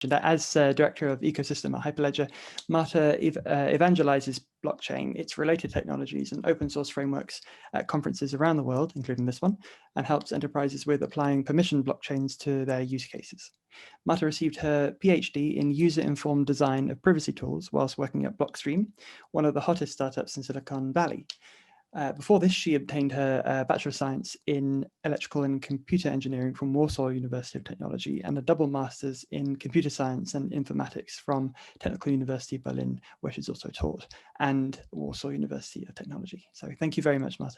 that as Director of Ecosystem at Hyperledger, Marta evangelizes blockchain, its related technologies and open source frameworks at conferences around the world, including this one, and helps enterprises with applying permissioned blockchains to their use cases. Marta received her PhD in user-informed design of privacy tools whilst working at Blockstream, one of the hottest startups in Silicon Valley. Before this, she obtained her Bachelor of Science in Electrical and Computer Engineering from Warsaw University of Technology and a double Master's in Computer Science and Informatics from Technical University Berlin, where she's also taught, and Warsaw University of Technology. So thank you very much, Marta.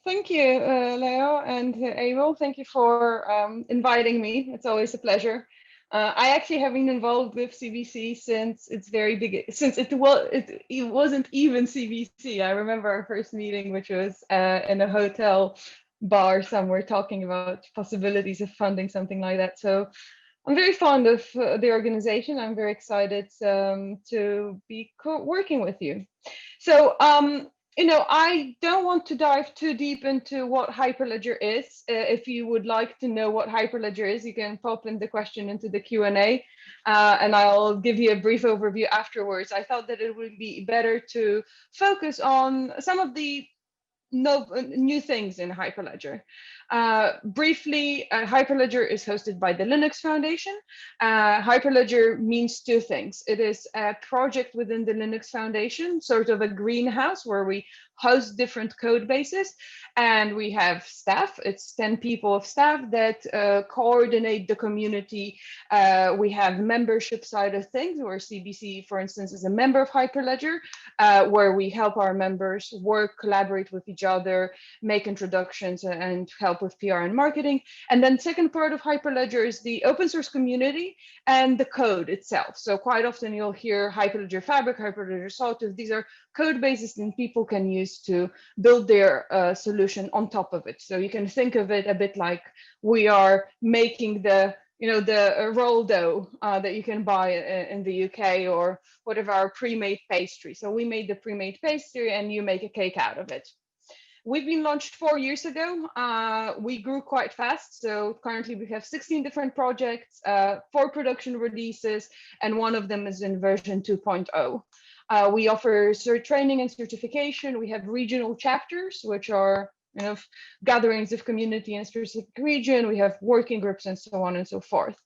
Thank you, Leo and Emil. Thank you for inviting me. It's always a pleasure. I actually have been involved with CBC since its very big, since it wasn't even CBC. I remember our first meeting, which was in a hotel bar somewhere, talking about possibilities of funding something like that. So I'm very fond of the organization. I'm very excited to be working with you. So you know, I don't want to dive too deep into what Hyperledger is. If you would like to know what Hyperledger is, you can pop in the question into the Q&A, and I'll give you a brief overview afterwards. I thought that it would be better to focus on some of the new things in Hyperledger. Briefly, Hyperledger is hosted by the Linux Foundation. Hyperledger means two things. It is a project within the Linux Foundation, sort of a greenhouse where we host different code bases, and we have staff. It's 10 people of staff that coordinate the community. We have membership side of things, where CBC, for instance, is a member of Hyperledger, where we help our members work, collaborate with each other, make introductions, and help with PR and marketing. And then second part of Hyperledger is the open source community and the code itself. So quite often you'll hear Hyperledger Fabric, Hyperledger Sawtooth. These are code bases that people can use to build their solution on top of it. So you can think of it a bit like we are making the the roll dough that you can buy in the UK, or whatever, our pre-made pastry. So we made the pre-made pastry and you make a cake out of it. We've been launched 4 years ago. We grew quite fast. So currently we have 16 different projects, 4 production releases, and one of them is in version 2.0. We offer training and certification. We have regional chapters, which are gatherings of community in a specific region. We have working groups and so on and so forth.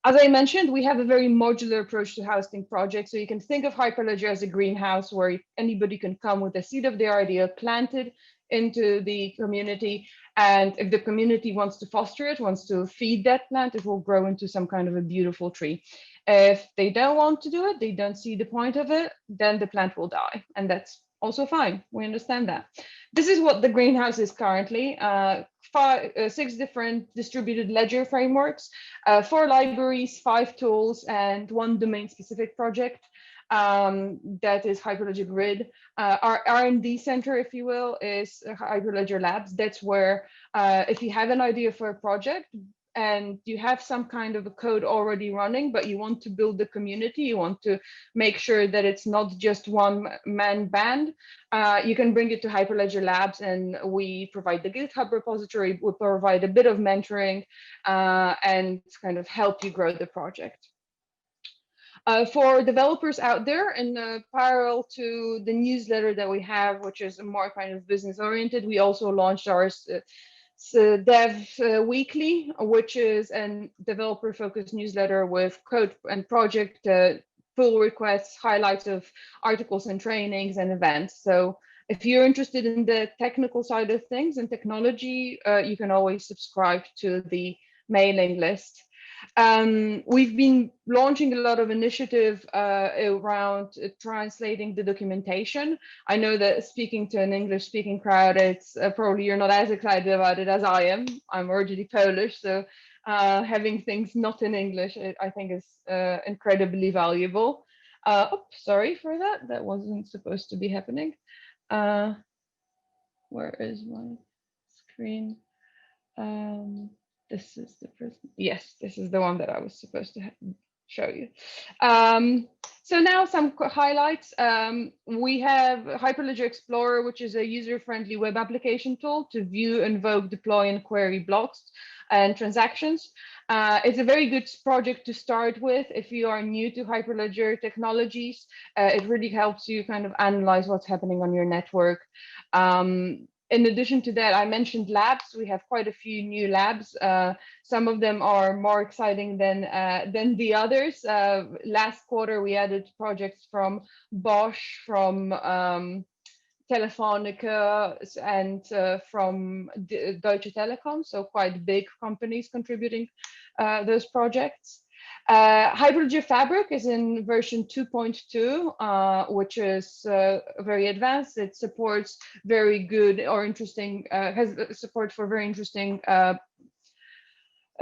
As I mentioned, we have a very modular approach to hosting projects. So you can think of Hyperledger as a greenhouse where anybody can come with a seed of their idea, plant it into the community. And if the community wants to foster it, wants to feed that plant, it will grow into some kind of a beautiful tree. If they don't want to do it, they don't see the point of it, then the plant will die. And that's also fine. We understand that. This is what the greenhouse is currently. 6 different distributed ledger frameworks, 4 libraries, 5 tools, and 1 domain-specific project. That is Hyperledger Grid. Our R&D center, if you will, is Hyperledger Labs. That's where, if you have an idea for a project, and you have some kind of a code already running, but you want to build the community, you want to make sure that it's not just one-man band, you can bring it to Hyperledger Labs, and we provide the GitHub repository, we provide a bit of mentoring, and kind of help you grow the project. For developers out there, in parallel to the newsletter that we have, which is more kind of business-oriented, we also launched our Dev Weekly, which is a developer-focused newsletter with code and project pull requests, highlights of articles and trainings and events. So if you're interested in the technical side of things and technology, you can always subscribe to the mailing list. We've been launching a lot of initiative around translating the documentation. I know that speaking to an English-speaking crowd, it's probably you're not as excited about it as I am. I'm originally Polish, so having things not in English, I think is incredibly valuable. Sorry for that. That wasn't supposed to be happening. Where is my screen? This is the first. Yes, this is the one that I was supposed to show you. So now some highlights. We have Hyperledger Explorer, which is a user-friendly web application tool to view, invoke, deploy, and query blocks and transactions. It's a very good project to start with if you are new to Hyperledger technologies. It really helps you kind of analyze what's happening on your network. In addition to that, I mentioned labs. We have quite a few new labs. Some of them are more exciting than the others. Last quarter, we added projects from Bosch, from Telefonica, and from Deutsche Telekom, so quite big companies contributing those projects. Hyperledger Fabric is in version 2.2, which is very advanced. It supports very good or interesting, has support for very interesting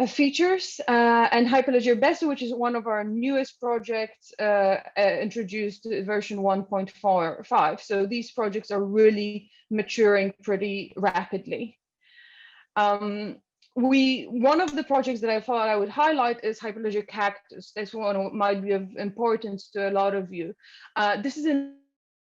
features. And Hyperledger Besu, which is one of our newest projects, introduced version 1.45. So these projects are really maturing pretty rapidly. One of the projects that I thought I would highlight is Hyperledger Cactus. This one might be of importance to a lot of you. This is an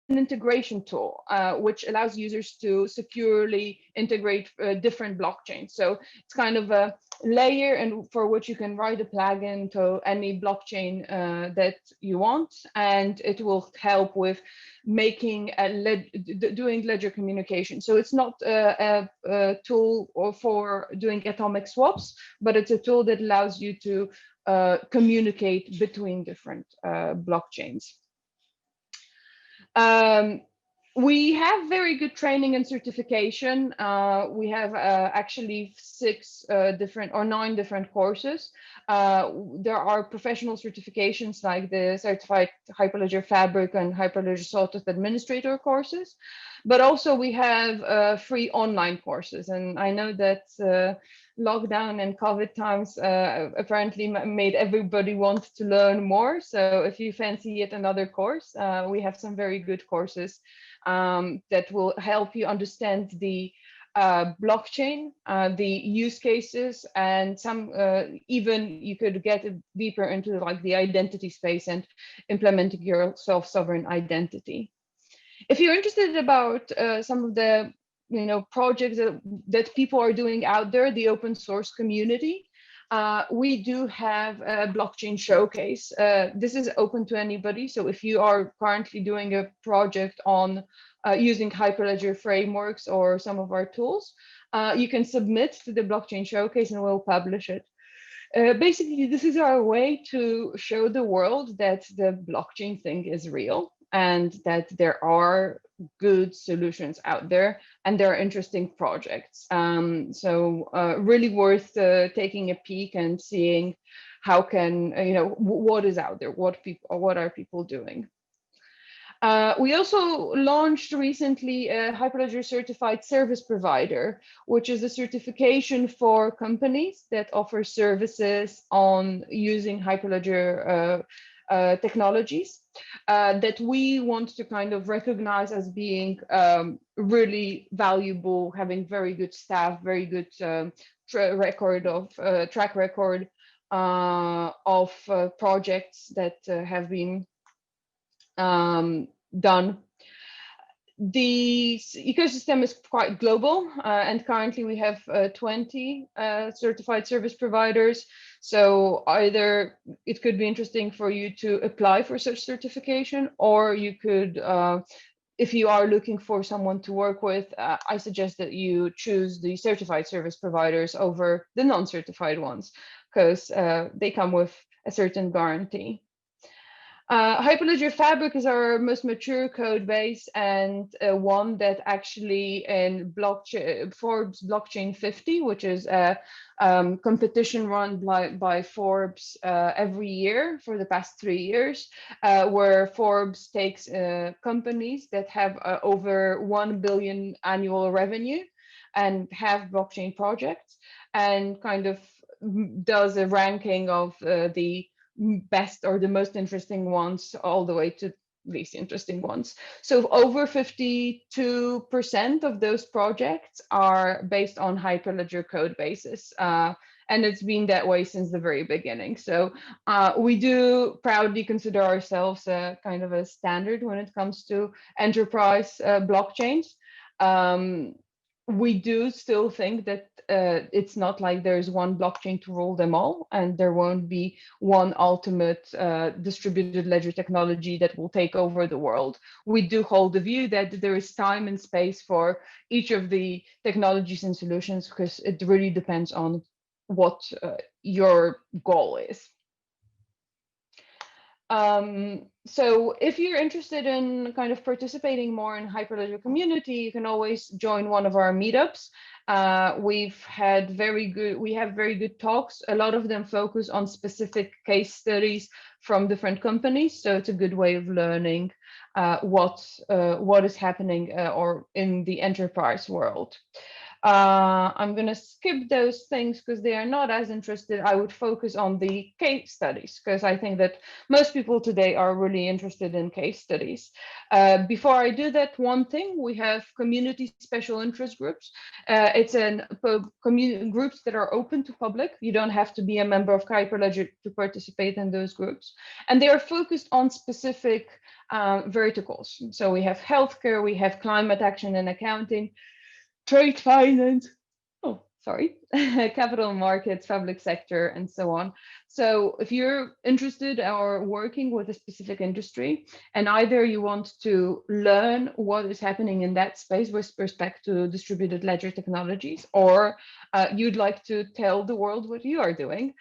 integration tool, which allows users to securely integrate different blockchains. So it's kind of a layer and for which you can write a plugin to any blockchain that you want, and it will help with making doing ledger communication. So it's not a tool for doing atomic swaps, but it's a tool that allows you to communicate between different blockchains. We have very good training and certification. We have actually 9 different courses. There are professional certifications like the Certified Hyperledger Fabric and Hyperledger Sawtooth Administrator courses, but also we have free online courses. And I know that lockdown and COVID times apparently made everybody want to learn more. So if you fancy yet another course, we have some very good courses that will help you understand the blockchain, the use cases, and some even you could get deeper into like the identity space and implementing your self-sovereign identity. If you're interested about some of the projects that people are doing out there, the open source community, we do have a blockchain showcase. This is open to anybody. So if you are currently doing a project on using Hyperledger frameworks or some of our tools, you can submit to the blockchain showcase and we'll publish it. Basically, this is our way to show the world that the blockchain thing is real and that there are good solutions out there and there are interesting projects. So really worth taking a peek and seeing how can, what is out there, what are people doing. We also launched recently a Hyperledger Certified Service Provider, which is a certification for companies that offer services on using Hyperledger technologies that we want to kind of recognize as being really valuable, having very good staff, very good track record of projects that have been done. The ecosystem is quite global, and currently we have 20 certified service providers. So either it could be interesting for you to apply for such certification, or you could, if you are looking for someone to work with, I suggest that you choose the certified service providers over the non-certified ones, because they come with a certain guarantee. Hyperledger Fabric is our most mature code base and one that actually in Forbes Blockchain 50, which is a competition run by Forbes every year for the past 3 years, where Forbes takes companies that have over 1 billion annual revenue and have blockchain projects, and kind of does a ranking of the best or the most interesting ones all the way to least interesting ones. So over 52% of those projects are based on Hyperledger code bases. And it's been that way since the very beginning. So we do proudly consider ourselves a kind of a standard when it comes to enterprise blockchains. We do still think that it's not like there's one blockchain to rule them all, and there won't be one ultimate distributed ledger technology that will take over the world. We do hold the view that there is time and space for each of the technologies and solutions, because it really depends on what your goal is. So if you're interested in kind of participating more in Hyperledger community, you can always join one of our meetups. We have very good talks. A lot of them focus on specific case studies from different companies. So it's a good way of learning what is happening or in the enterprise world. I'm going to skip those things because they are not as interested. I would focus on the case studies because I think that most people today are really interested in case studies. Before I do that, one thing, we have community special interest groups. It's community groups that are open to public. You don't have to be a member of Hyperledger to participate in those groups. And they are focused on specific verticals. So we have healthcare, we have climate action and accounting, trade finance, capital markets, public sector, and so on. So if you're interested or working with a specific industry, and either you want to learn what is happening in that space with respect to distributed ledger technologies, or you'd like to tell the world what you are doing,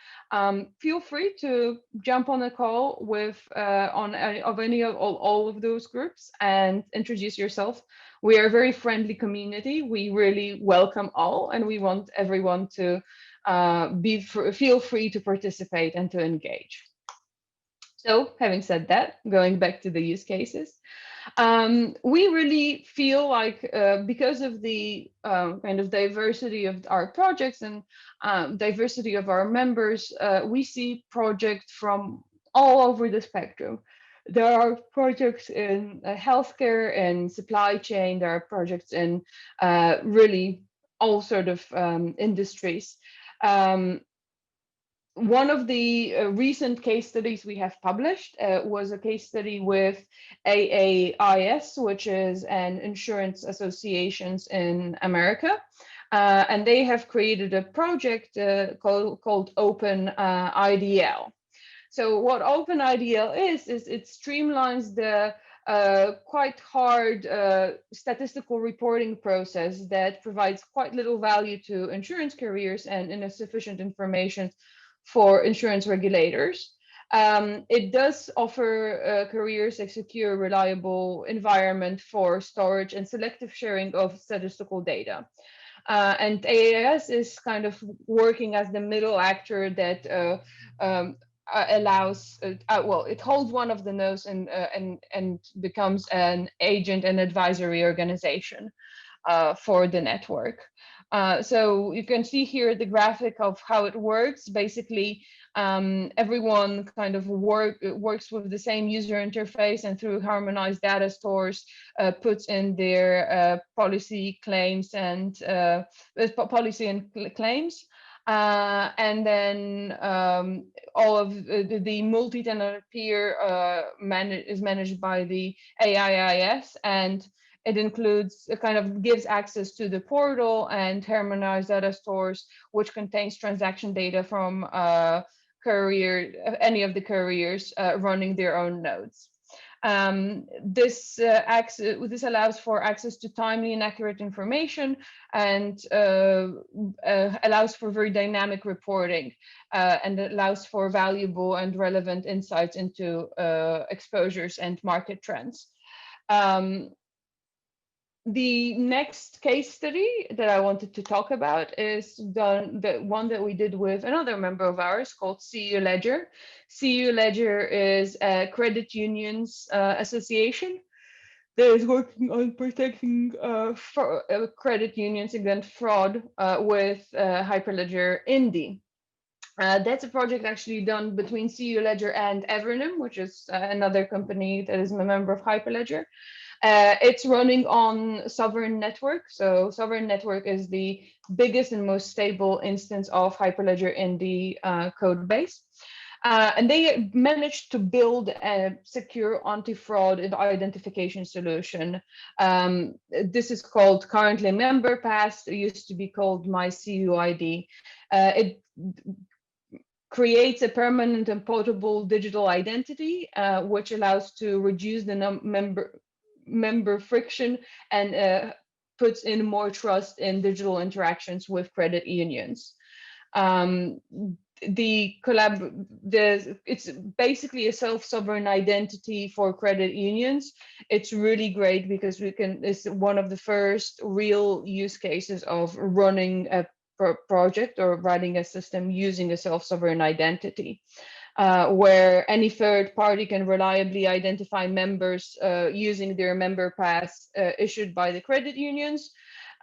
feel free to jump on a call with all of those groups and introduce yourself. We are a very friendly community. We really welcome all, and we want everyone to feel free to participate and to engage. So having said that, going back to the use cases, we really feel like because of the kind of diversity of our projects and diversity of our members, we see projects from all over the spectrum. There are projects in healthcare and supply chain. There are projects in really all sort of industries. One of the recent case studies we have published was a case study with AAIS, which is an insurance associations in America. And they have created a project called Open IDL. So what Open IDL is it streamlines the quite hard statistical reporting process that provides quite little value to insurance carriers and insufficient information for insurance regulators. It does offer carriers a secure, reliable environment for storage and selective sharing of statistical data. And AAS is kind of working as the middle actor that allows, it holds one of the nodes and becomes an agent and advisory organization for the network. So you can see here the graphic of how it works. Basically, everyone kind of works with the same user interface, and through harmonized data stores, puts in their policy claims and claims. And then all of the multi-tenant peer is managed by the AIIS, and it includes, kind of gives access to the portal and harmonized data stores, which contains transaction data from any of the carriers running their own nodes. This allows for access to timely and accurate information, and allows for very dynamic reporting, and it allows for valuable and relevant insights into exposures and market trends. The next case study that I wanted to talk about is the one that we did with another member of ours called CU Ledger. CU Ledger is a credit unions association that is working on protecting credit unions against fraud with Hyperledger Indy. That's a project actually done between CU Ledger and Evernum, which is another company that is a member of Hyperledger. It's running on Sovereign Network. So Sovereign Network is the biggest and most stable instance of Hyperledger in the code base. And they managed to build a secure anti-fraud identification solution. This is called currently MemberPass. It used to be called MyCUID. It creates a permanent and portable digital identity, which allows to reduce the member friction and puts in more trust in digital interactions with credit unions. It's basically a self-sovereign identity for credit unions. It's really great because it's one of the first real use cases of running a project or writing a system using a self-sovereign identity, where any third party can reliably identify members using their member pass issued by the credit unions.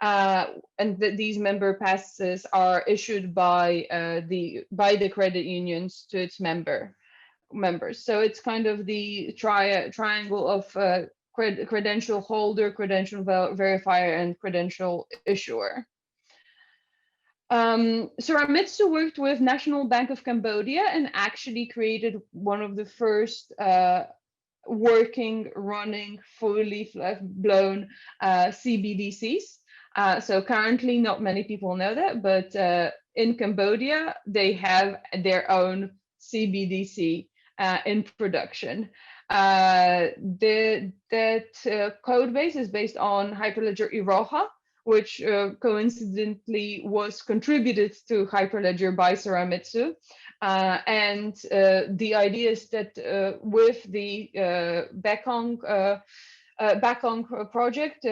And these member passes are issued by the credit unions to its members. So it's kind of the triangle of credential holder, credential verifier, and credential issuer. Suramitsu worked with National Bank of Cambodia and actually created one of the first running, fully blown CBDCs. So currently, not many people know that, but in Cambodia, they have their own CBDC in production. That code base is based on Hyperledger Iroha, which coincidentally was contributed to Hyperledger by Suramitsu. And the idea is that with the Bakong project,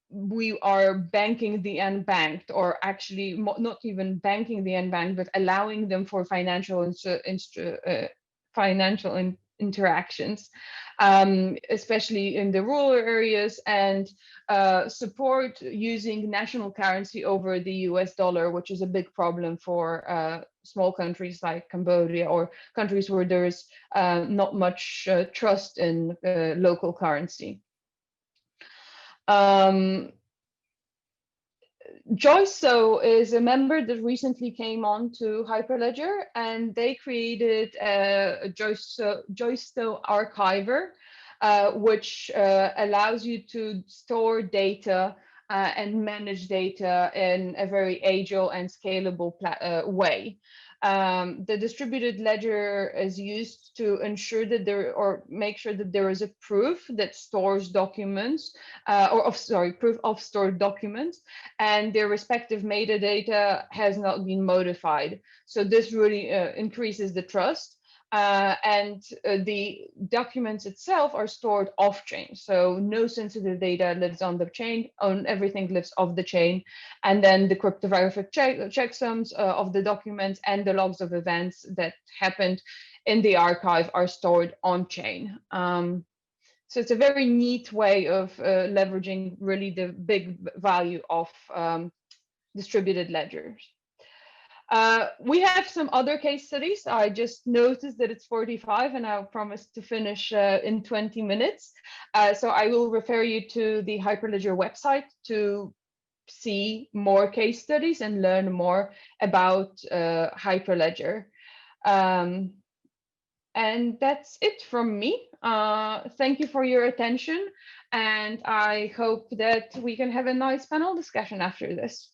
we are banking the unbanked, or actually not even banking the unbanked, but allowing them for financial interactions, especially in the rural areas, and support using national currency over the US dollar, which is a big problem for small countries like Cambodia, or countries where there's not much trust in local currency. Joysto is a member that recently came on to Hyperledger, and they created a Joysto archiver, which allows you to store data and manage data in a very agile and scalable way. The distributed ledger is used to ensure that make sure that there is a proof that stores documents, proof of stored documents, and their respective metadata has not been modified. So this really increases the trust. And the documents itself are stored off-chain. So no sensitive data lives on the chain, everything lives off the chain. And then the cryptographic checksums of the documents and the logs of events that happened in the archive are stored on-chain. So it's a very neat way of leveraging really the big value of distributed ledgers. We have some other case studies. I just noticed that it's 45 and I promised to finish in 20 minutes. So I will refer you to the Hyperledger website to see more case studies and learn more about Hyperledger. And that's it from me. Thank you for your attention. And I hope that we can have a nice panel discussion after this.